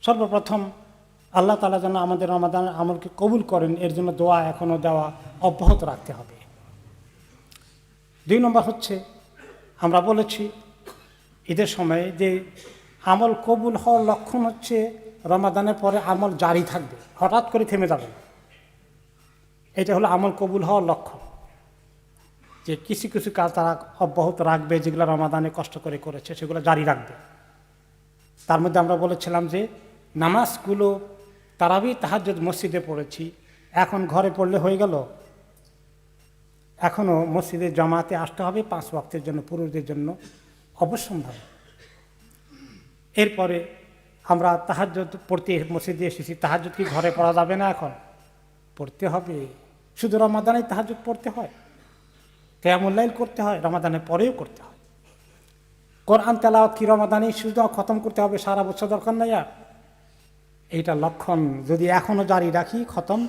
সর্বপ্রথম আল্লাহ তাআলা যেন আমাদের রমাদান আমলকে কবুল করেন, এর জন্য দোয়া এখনও দেওয়া অব্যাহত রাখতে হবে। 2 নম্বর হচ্ছে, আমরা বলেছি ঈদের সময়ে যে আমল কবুল হওয়ার লক্ষণ হচ্ছে রমাদানের পরে আমল জারি থাকবে, হঠাৎ করে থেমে যাবে। এটা হলো আমল কবুল হওয়ার লক্ষণ, যে কিছু কিছু কাজ তারা অব্যাহত রাখবে, যেগুলো রমাদানে কষ্ট করে করেছে সেগুলো জারি রাখবে। তার মধ্যে আমরা বলেছিলাম যে নামাজগুলো তারাবি তাহাজ্জুদ মসজিদে পড়েছি, এখন ঘরে পড়লে হয়ে গেল, এখনও মসজিদে জামাতে আসতে হবে 5 ওয়াক্তের জন্য, পুরুষদের জন্য অবশ্যম্ভাবী। এরপরে আমরা তাহাজ্জুদ পড়তে মসজিদে এসেছি, তাহাজ্জুদ কি ঘরে পড়া যাবে না? এখন পড়তে হবে। শুধু রমাদানে তাহাজ্জুদ পড়তে হয়, কিয়ামুল লাইল করতে হয়, রমাদানের পরেও করতে হয়। কোরআন তেলাওয়াত কি রমাদানে শুধু খতম করতে হবে, সারা বছর দরকার নাই? আর এইটা লক্ষণ যদি এখনও জারি রাখি, খতম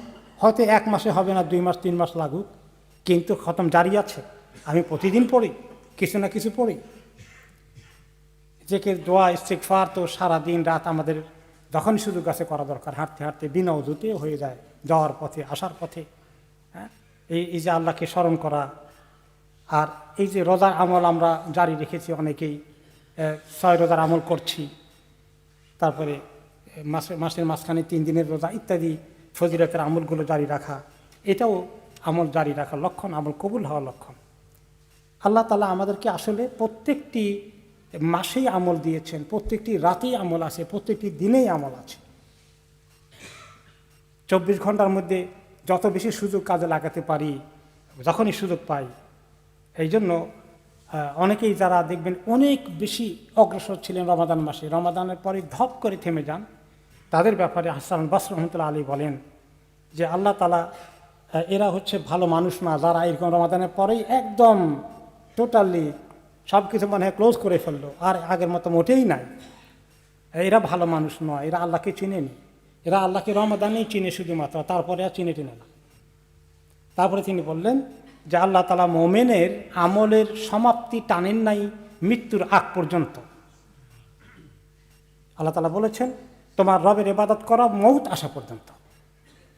হয়তো 1 মাসে হবে না, 2 মাস 3 মাস লাগুক, কিন্তু খতম জারি আছে। আমি প্রতিদিন পড়ি, কিছু না কিছু পড়ি। জিকির, দোয়া, ইস্তিগফার তো সারা দিন রাত আমাদের যখনই সুযোগ আছে করা দরকার। হাঁটতে হাঁটতে বিনা উযুতে হয়ে যায়, যাওয়ার পথে, আসার পথে। হ্যাঁ, এই যে আল্লাহকে স্মরণ করা। আর এই যে রোজার আমল আমরা জারি রেখেছি, অনেকেই 6 রোজার আমল করছি, তারপরে মাসের মাঝখানে 3 দিনের রোজা ইত্যাদি ফজিলতের আমলগুলো জারি রাখা, এটাও আমল জারি রাখার লক্ষণ, আমল কবুল হওয়ার লক্ষণ। আল্লাহ তাআলা আমাদেরকে আসলে প্রত্যেকটি মাসেই আমল দিয়েছেন, প্রত্যেকটি রাতেই আমল আছে, প্রত্যেকটি দিনেই আমল আছে। 24 ঘন্টার মধ্যে যত বেশি সুযোগ কাজে লাগাতে পারি, যখনই সুযোগ পাই। এই জন্য অনেকেই যারা দেখবেন অনেক বেশি অগ্রসর ছিলেন রমাদান মাসে, রমাদানের পরে ধপ করে থেমে যান, তাদের ব্যাপারে হাসান বসরি রহমতুল্লাহ আলাইহি বলেন যে আল্লাহ তাআলা এরা হচ্ছে ভালো মানুষ না, যারা এরকম রমাদানের পরেই একদম টোটালি সব কিছু মনে হয় ক্লোজ করে ফেললো, আর আগের মতো মোটেই নাই। এরা ভালো মানুষ নয়, এরা আল্লাহকে চিনেনি, এরা আল্লাহকে রমাদানেই চিনে শুধুমাত্র, তারপরে আর চিনে টিনে না। তারপরে তিনি বললেন যে আল্লাহ তাআলা মুমিনের আমলের সমাপ্তি টানেন নাই মৃত্যুর আগ পর্যন্ত। আল্লাহ তাআলা বলেছেন তোমার রবের ইবাদত করা মউত আসা পর্যন্ত।